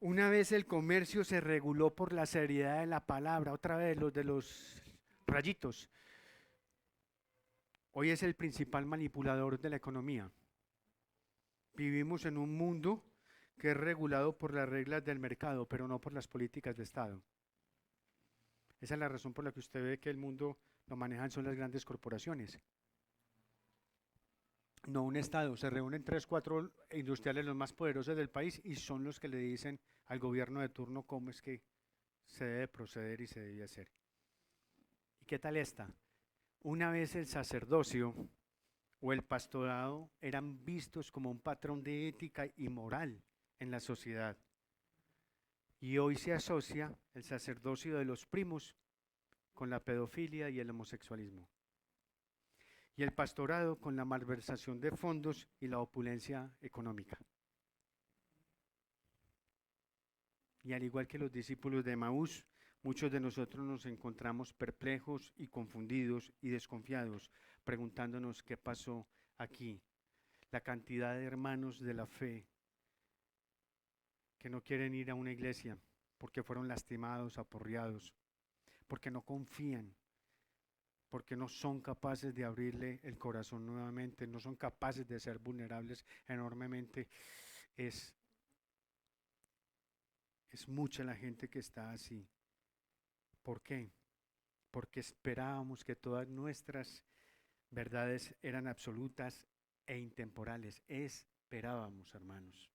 Una vez el comercio se reguló por la seriedad de la palabra, otra vez los de los rayitos. Hoy es el principal manipulador de la economía. Vivimos en un mundo que es regulado por las reglas del mercado, pero no por las políticas de Estado. Esa es la razón por la que usted ve que el mundo lo manejan son las grandes corporaciones. No un Estado, se reúnen 3, 4 industriales los más poderosos del país y son los que le dicen al gobierno de turno cómo es que se debe proceder y se debe hacer. ¿Y qué tal esta? Una vez el sacerdocio o el pastorado eran vistos como un patrón de ética y moral en la sociedad. Y hoy se asocia el sacerdocio de los primos con la pedofilia y el homosexualismo. Y el pastorado con la malversación de fondos y la opulencia económica. Y al igual que los discípulos de Emaús, muchos de nosotros nos encontramos perplejos y confundidos y desconfiados, preguntándonos qué pasó aquí. La cantidad de hermanos de la fe que no quieren ir a una iglesia porque fueron lastimados, aporreados, porque no confían, porque no son capaces de abrirle el corazón nuevamente, no son capaces de ser vulnerables enormemente. Es mucha la gente que está así. ¿Por qué? Porque esperábamos que todas nuestras verdades eran absolutas e intemporales. Esperábamos, hermanos.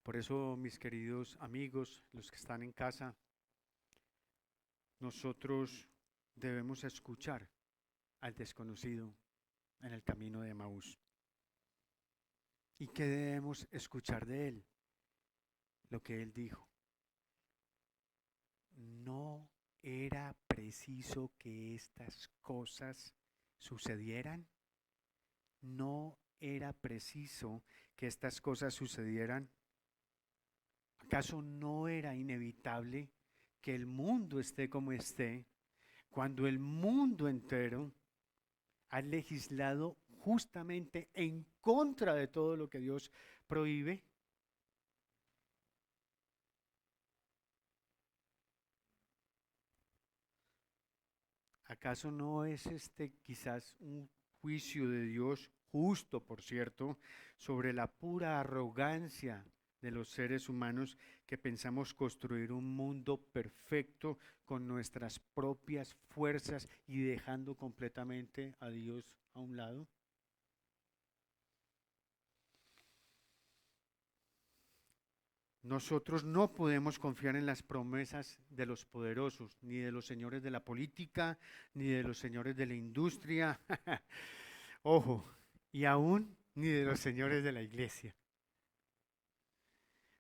Por eso, mis queridos amigos, los que están en casa, nosotros debemos escuchar al desconocido en el camino de Emaús. ¿Y qué debemos escuchar de él? Lo que él dijo. No era preciso que estas cosas sucedieran. No era preciso que estas cosas sucedieran. ¿Acaso no era inevitable que el mundo esté como esté cuando el mundo entero ha legislado justamente en contra de todo lo que Dios prohíbe? ¿Acaso no es quizás un juicio de Dios justo, por cierto, sobre la pura arrogancia de los seres humanos que pensamos construir un mundo perfecto con nuestras propias fuerzas y dejando completamente a Dios a un lado? Nosotros no podemos confiar en las promesas de los poderosos, ni de los señores de la política, ni de los señores de la industria, ojo, y aún ni de los señores de la iglesia.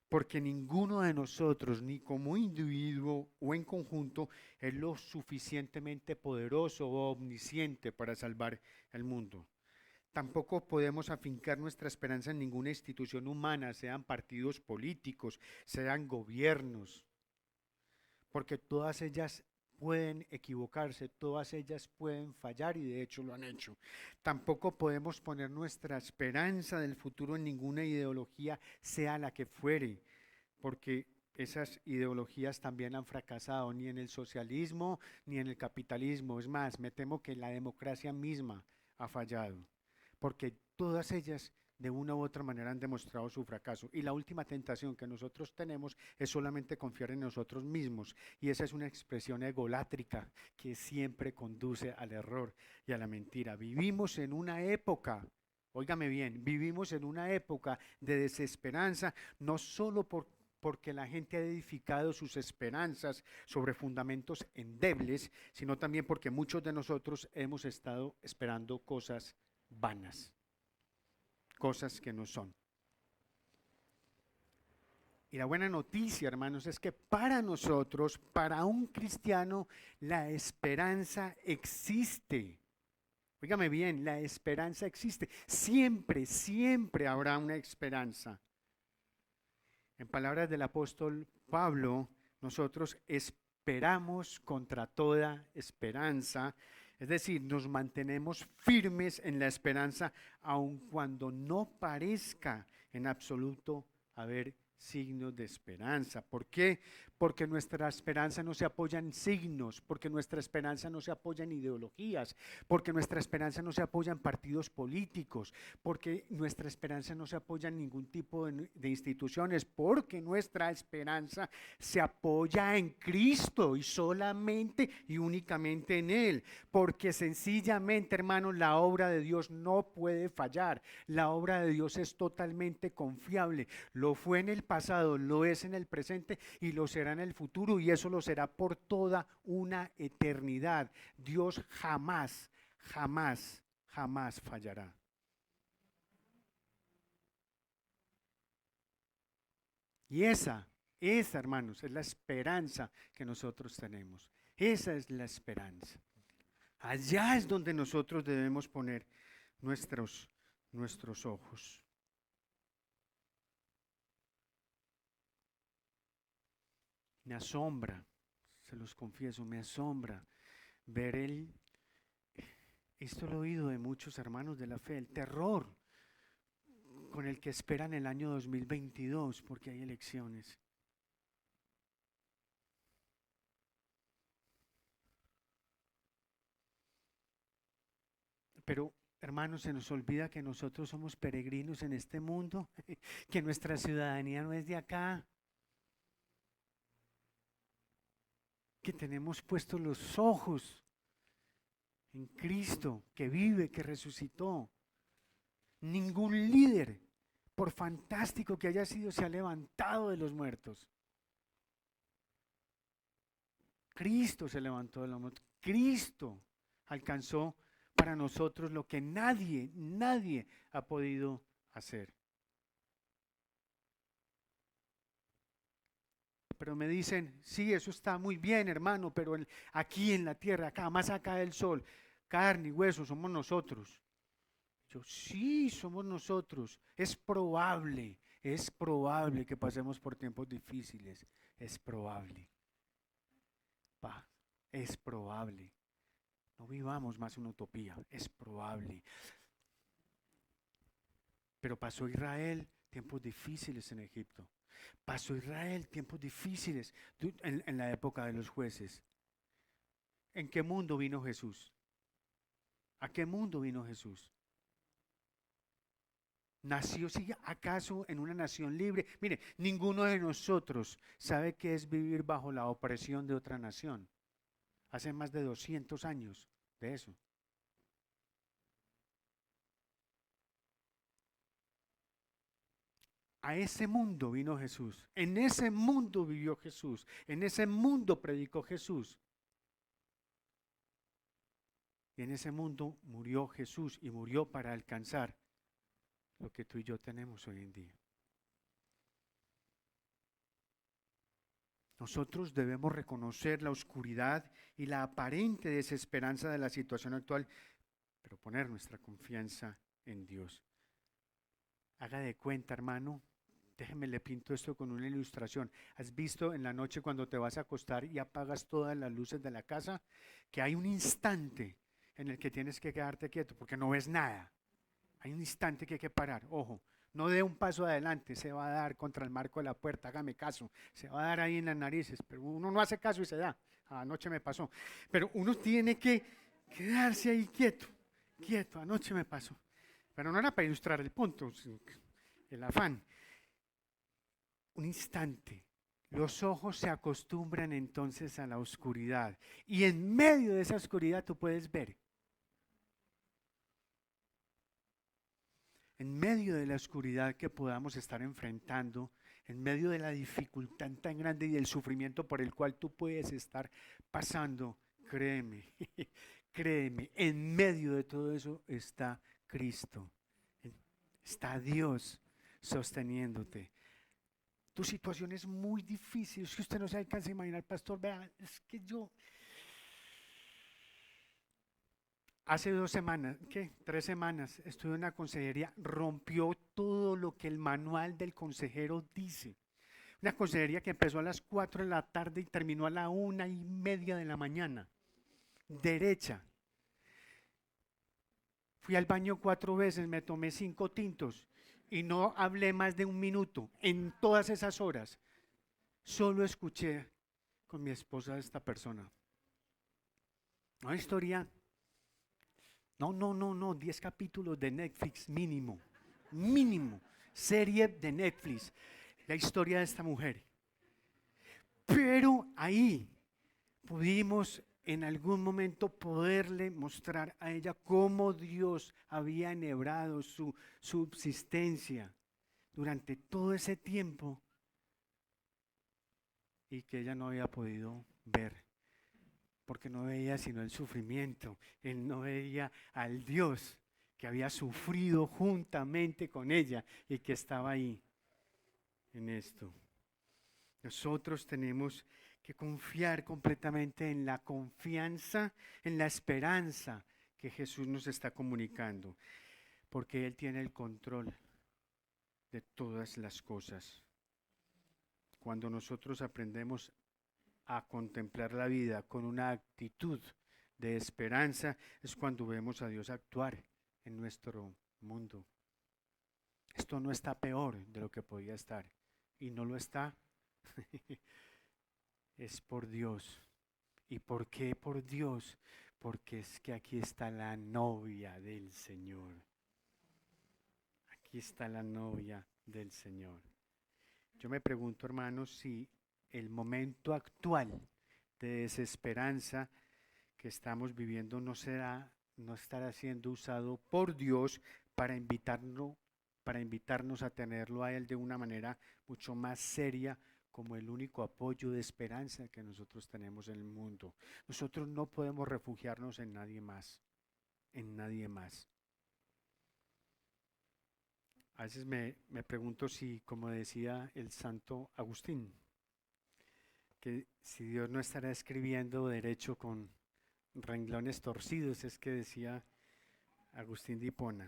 Porque ninguno de nosotros, ni como individuo o en conjunto, es lo suficientemente poderoso o omnisciente para salvar el mundo. Tampoco podemos afincar nuestra esperanza en ninguna institución humana, sean partidos políticos, sean gobiernos, porque todas ellas pueden equivocarse, todas ellas pueden fallar y de hecho lo han hecho. Tampoco podemos poner nuestra esperanza del futuro en ninguna ideología, sea la que fuere, porque esas ideologías también han fracasado, ni en el socialismo ni en el capitalismo. Es más, me temo que la democracia misma ha fallado, porque todas ellas de una u otra manera han demostrado su fracaso. Y la última tentación que nosotros tenemos es solamente confiar en nosotros mismos. Y esa es una expresión egolátrica que siempre conduce al error y a la mentira. Vivimos en una época, óigame bien, vivimos en una época de desesperanza, no solo por porque la gente ha edificado sus esperanzas sobre fundamentos endebles, sino también porque muchos de nosotros hemos estado esperando cosas vanas, cosas que no son. Y la buena noticia, hermanos, es que para nosotros, para un cristiano, la esperanza existe. Óigame bien, la esperanza existe. Siempre, siempre habrá una esperanza. En palabras del apóstol Pablo, nosotros esperamos contra toda esperanza. Es decir, nos mantenemos firmes en la esperanza, aun cuando no parezca en absoluto haber signos de esperanza. ¿Por qué? Porque nuestra esperanza no se apoya en signos, porque nuestra esperanza no se apoya en ideologías, porque nuestra esperanza no se apoya en partidos políticos, porque nuestra esperanza no se apoya en ningún tipo de instituciones, porque nuestra esperanza se apoya en Cristo y solamente y únicamente en Él, porque sencillamente, hermanos, la obra de Dios no puede fallar, la obra de Dios es totalmente confiable, lo fue en el pasado, lo es en el presente y lo será en el futuro, y eso lo será por toda una eternidad. Dios jamás, jamás, jamás fallará. Y esa, hermanos, es la esperanza que nosotros tenemos. Esa es la esperanza. Allá es donde nosotros debemos poner nuestros ojos. Me asombra, se los confieso, me asombra ver esto lo he oído de muchos hermanos de la fe, el terror con el que esperan el año 2022 porque hay elecciones. Pero, hermanos, se nos olvida que nosotros somos peregrinos en este mundo, que nuestra ciudadanía no es de acá, que tenemos puestos los ojos en Cristo, que vive, que resucitó. Ningún líder, por fantástico que haya sido, se ha levantado de los muertos. Cristo se levantó de los muertos. Cristo alcanzó para nosotros lo que nadie ha podido hacer. Pero me dicen, sí, eso está muy bien, hermano, pero aquí en la tierra, acá, más acá del sol, carne y hueso, somos nosotros. Yo, sí, somos nosotros. Es probable que pasemos por tiempos difíciles. Es probable. Es probable. No vivamos más una utopía, es probable. Pero pasó Israel tiempos difíciles en Egipto. Pasó Israel tiempos difíciles en la época de los jueces. ¿En qué mundo vino Jesús? ¿A qué mundo vino Jesús? ¿Nació sí, acaso en una nación libre? Mire, ninguno de nosotros sabe qué es vivir bajo la opresión de otra nación. Hace más de 200 años de eso. A ese mundo vino Jesús, en ese mundo vivió Jesús, en ese mundo predicó Jesús. Y en ese mundo murió Jesús y murió para alcanzar lo que tú y yo tenemos hoy en día. Nosotros debemos reconocer la oscuridad y la aparente desesperanza de la situación actual, pero poner nuestra confianza en Dios. Haga de cuenta, hermano, déjeme le pinto esto con una ilustración. ¿Has visto en la noche cuando te vas a acostar y apagas todas las luces de la casa? Que hay un instante en el que tienes que quedarte quieto porque no ves nada. Hay un instante que hay que parar. Ojo, no dé un paso adelante, se va a dar contra el marco de la puerta, hágame caso. Se va a dar ahí en las narices, pero uno no hace caso y se da. Anoche me pasó. Pero uno tiene que quedarse ahí quieto, quieto. Anoche me pasó. Pero no era para ilustrar el punto, el afán. Un instante. Los ojos se acostumbran entonces a la oscuridad. Y en medio de esa oscuridad tú puedes ver. En medio de la oscuridad que podamos estar enfrentando, en medio de la dificultad tan grande y del sufrimiento por el cual tú puedes estar pasando, créeme, créeme, en medio de todo eso está Cristo, está Dios sosteniéndote. Tu situación es muy difícil, si usted no se alcanza a imaginar, pastor, vea, es que yo hace 2 semanas, ¿qué? 3 semanas, estuve en una consejería, rompió todo lo que el manual del consejero dice. Una consejería que empezó a las 4 de la tarde y terminó a la 1:30 de la mañana. Derecha. Fui al baño 4 veces, me tomé 5 tintos y no hablé más de 1 minuto en todas esas horas. Solo escuché con mi esposa a esta persona. Una historia, no, 10 capítulos de Netflix mínimo, serie de Netflix, la historia de esta mujer. Pero ahí pudimos en algún momento poderle mostrar a ella cómo Dios había enhebrado su subsistencia durante todo ese tiempo y que ella no había podido ver, porque no veía sino el sufrimiento. Él no veía al Dios que había sufrido juntamente con ella y que estaba ahí en esto. Nosotros tenemos que confiar completamente en la confianza, en la esperanza que Jesús nos está comunicando, porque Él tiene el control de todas las cosas. Cuando nosotros aprendemos a contemplar la vida con una actitud de esperanza, es cuando vemos a Dios actuar en nuestro mundo. Esto no está peor de lo que podía estar, y no lo está. Es por Dios. ¿Y por qué por Dios? Porque es que aquí está la novia del Señor. Aquí está la novia del Señor. Yo me pregunto, hermanos, si el momento actual de desesperanza que estamos viviendo no estará siendo usado por Dios para invitarnos a tenerlo a Él de una manera mucho más seria, como el único apoyo de esperanza que nosotros tenemos en el mundo. Nosotros no podemos refugiarnos en nadie más, en nadie más. A veces me pregunto si, como decía el santo Agustín, que si Dios no estará escribiendo derecho con renglones torcidos, es que decía Agustín de Hipona.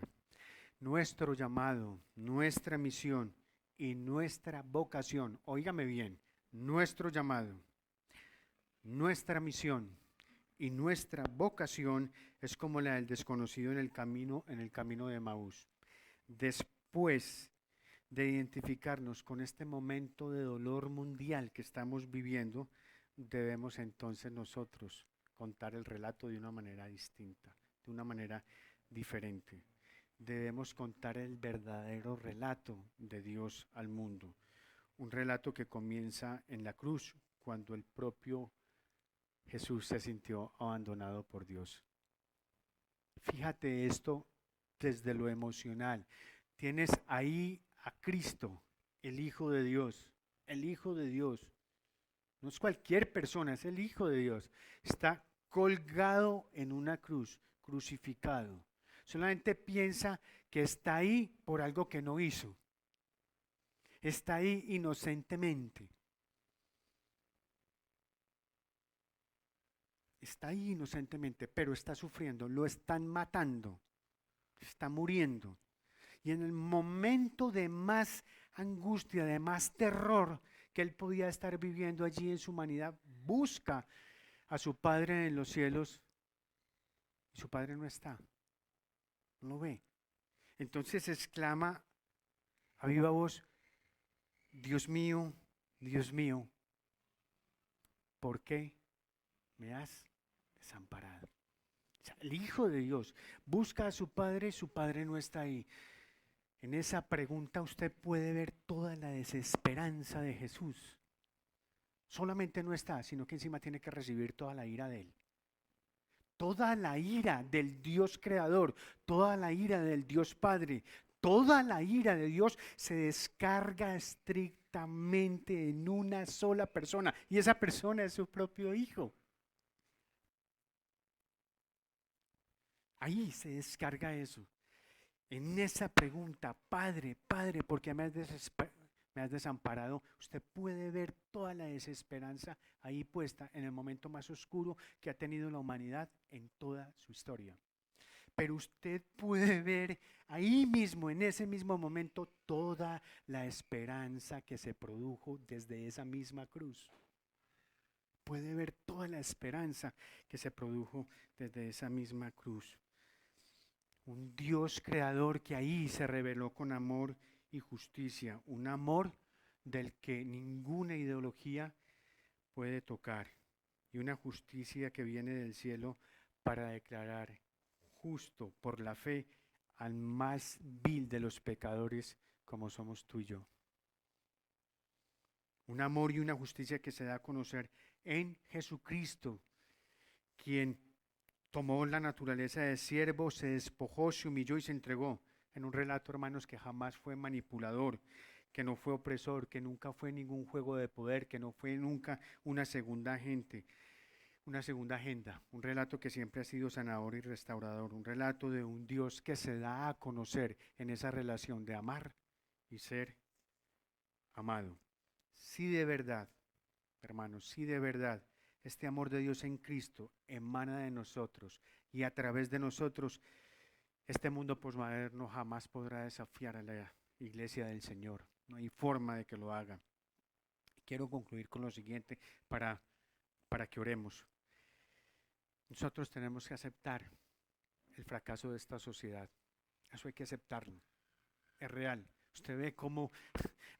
Nuestro llamado, nuestra misión y nuestra vocación, óigame bien, nuestro llamado, nuestra misión y nuestra vocación es como la del desconocido en el camino de Emaús. Después de identificarnos con este momento de dolor mundial que estamos viviendo, debemos entonces nosotros contar el relato de una manera distinta, de una manera diferente. Debemos contar el verdadero relato de Dios al mundo, un relato que comienza en la cruz, cuando el propio Jesús se sintió abandonado por Dios. Fíjate esto desde lo emocional. Tienes ahí a Cristo, el Hijo de Dios, el Hijo de Dios. No es cualquier persona, es el Hijo de Dios. Está colgado en una cruz, crucificado. Solamente piensa que está ahí por algo que no hizo. Está ahí inocentemente. Está ahí inocentemente, pero está sufriendo, lo están matando, está muriendo. Y en el momento de más angustia, de más terror que él podía estar viviendo allí en su humanidad, busca a su Padre en los cielos y su Padre no está, no lo ve. Entonces exclama a viva voz: Dios mío, ¿por qué me has desamparado? O sea, el Hijo de Dios busca a su Padre no está ahí. En esa pregunta usted puede ver toda la desesperanza de Jesús. Solamente no está, sino que encima tiene que recibir toda la ira de Él. Toda la ira del Dios creador, toda la ira del Dios Padre, Toda la ira de Dios se descarga estrictamente en una sola persona, y esa persona es su propio Hijo. Ahí se descarga eso. En esa pregunta, Padre, Padre, ¿por qué me has desamparado? Usted puede ver toda la desesperanza ahí puesta en el momento más oscuro que ha tenido la humanidad en toda su historia. Pero usted puede ver ahí mismo, en ese mismo momento, toda la esperanza que se produjo desde esa misma cruz. Puede ver toda la esperanza que se produjo desde esa misma cruz. Un Dios creador que ahí se reveló con amor y justicia, un amor del que ninguna ideología puede tocar, y una justicia que viene del cielo para declarar justo por la fe al más vil de los pecadores como somos tú y yo. Un amor y una justicia que se da a conocer en Jesucristo, quien tomó la naturaleza de siervo, se despojó, se humilló y se entregó. En un relato, hermanos, que jamás fue manipulador, que no fue opresor, que nunca fue ningún juego de poder, que no fue nunca una segunda agenda. Un relato que siempre ha sido sanador y restaurador. Un relato de un Dios que se da a conocer en esa relación de amar y ser amado. Si de verdad, hermanos, si de verdad este amor de Dios en Cristo emana de nosotros y a través de nosotros, este mundo posmoderno jamás podrá desafiar a la iglesia del Señor. No hay forma de que lo haga. Quiero concluir con lo siguiente para que oremos. Nosotros tenemos que aceptar el fracaso de esta sociedad. Eso hay que aceptarlo. Es real. Usted ve cómo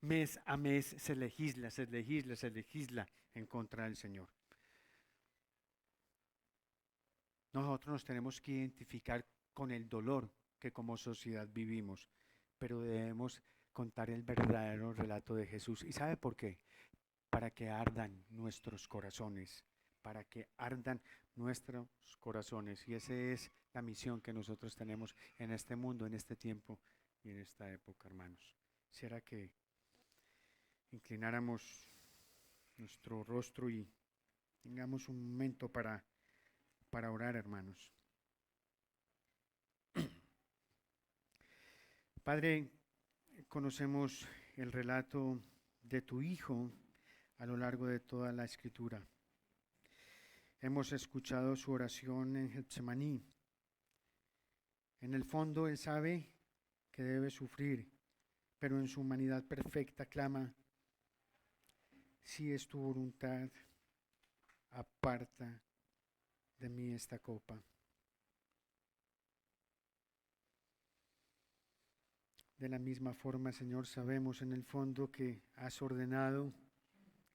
mes a mes se legisla en contra del Señor. Nosotros nos tenemos que identificar con el dolor que como sociedad vivimos, pero debemos contar el verdadero relato de Jesús. ¿Y sabe por qué? Para que ardan nuestros corazones, para que ardan nuestros corazones. Y esa es la misión que nosotros tenemos en este mundo, en este tiempo y en esta época, hermanos. Quisiera que inclináramos nuestro rostro y tengamos un momento para orar, hermanos. Padre, conocemos el relato de tu Hijo a lo largo de toda la Escritura. Hemos escuchado su oración en Getsemaní. En el fondo, Él sabe que debe sufrir, pero en su humanidad perfecta clama: si es tu voluntad, aparta de mí esta copa. De la misma forma, Señor, sabemos en el fondo que has ordenado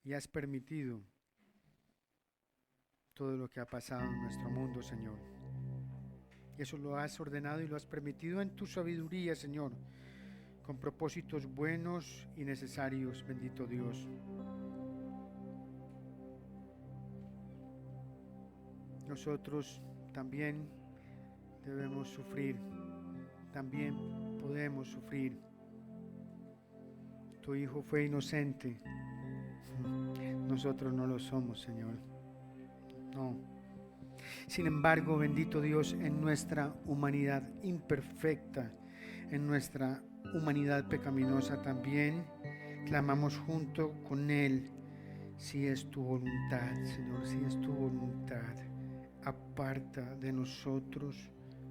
y has permitido todo lo que ha pasado en nuestro mundo, Señor. Y eso lo has ordenado y lo has permitido en tu sabiduría, Señor, con propósitos buenos y necesarios, bendito Dios. Nosotros también debemos sufrir, también podemos sufrir. Tu Hijo fue inocente, nosotros no lo somos, Señor. No. Sin embargo, bendito Dios, en nuestra humanidad imperfecta, en nuestra humanidad pecaminosa también, clamamos junto con Él: si es tu voluntad, Señor, si es tu voluntad, aparta de nosotros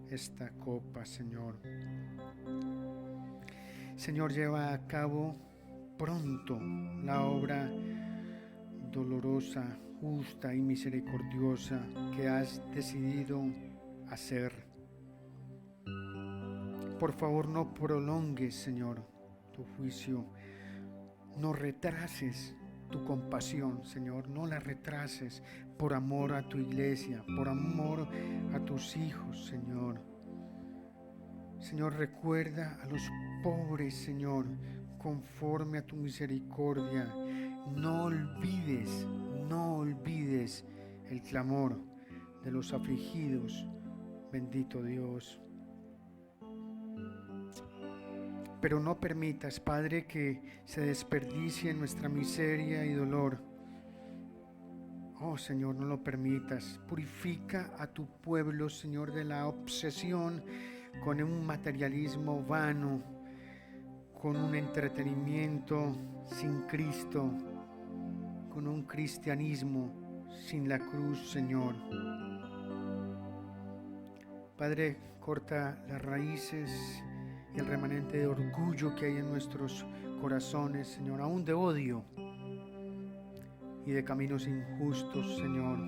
esta copa, Señor. Señor, lleva a cabo pronto la obra dolorosa, justa y misericordiosa que has decidido hacer. Por favor, no prolongues, Señor, tu juicio. No retrases tu compasión, Señor. No la retrases por amor a tu iglesia, por amor a tus hijos, Señor. Señor, recuerda a los pobres, Señor, conforme a tu misericordia. No olvides el clamor de los afligidos, bendito Dios. pero no permitas, Padre, que se desperdicie nuestra miseria y dolor. Oh, Señor, no lo permitas. Purifica a tu pueblo, Señor, de la obsesión con un materialismo vano, con un entretenimiento sin Cristo, con un cristianismo sin la cruz, Señor. Padre, corta las raíces y el remanente de orgullo que hay en nuestros corazones, Señor, aún de odio y de caminos injustos, Señor.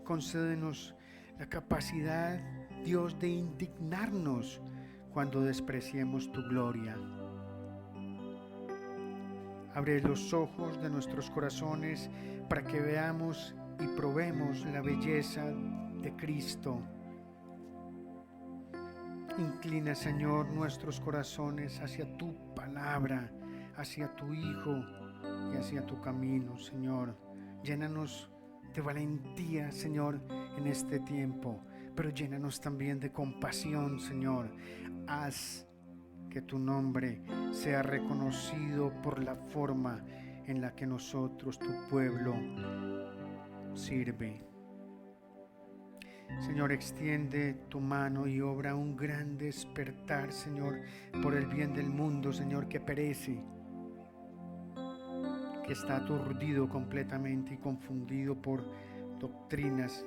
Concédenos la capacidad, Dios, de indignarnos cuando despreciemos tu gloria. Abre los ojos de nuestros corazones para que veamos y probemos la belleza de Cristo. Inclina, Señor, nuestros corazones hacia tu palabra, hacia tu Hijo y hacia tu camino, Señor. Llénanos de valentía, Señor, en este tiempo, pero llénanos también de compasión, Señor. Haz que tu nombre sea reconocido por la forma en la que nosotros, tu pueblo, sirve. Señor, extiende tu mano y obra un gran despertar, Señor, por el bien del mundo, Señor, que perece, que está aturdido completamente y confundido por doctrinas,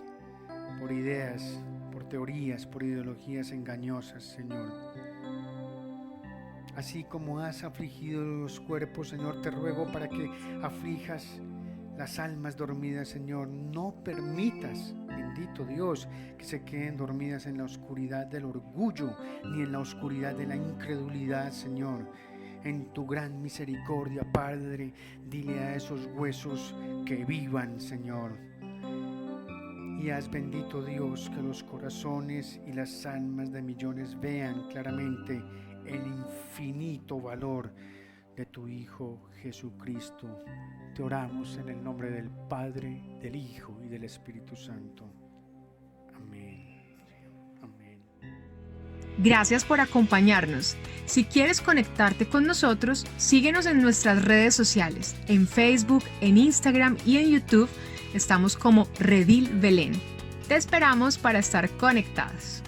por ideas, por teorías, por ideologías engañosas, Señor. Así como has afligido los cuerpos, Señor, te ruego para que aflijas las almas dormidas, Señor. No permitas, bendito Dios, que se queden dormidas en la oscuridad del orgullo ni en la oscuridad de la incredulidad, Señor. En tu gran misericordia, Padre, dile a esos huesos que vivan, Señor. Y haz, bendito Dios, que los corazones y las almas de millones vean claramente el infinito valor de tu Hijo Jesucristo. Te oramos en el nombre del Padre, del Hijo y del Espíritu Santo. Amén. Amén.
Gracias por acompañarnos. Si quieres conectarte con nosotros, síguenos en nuestras redes sociales, en Facebook, en Instagram y en YouTube. Estamos como Redil Belén. Te esperamos para estar conectados.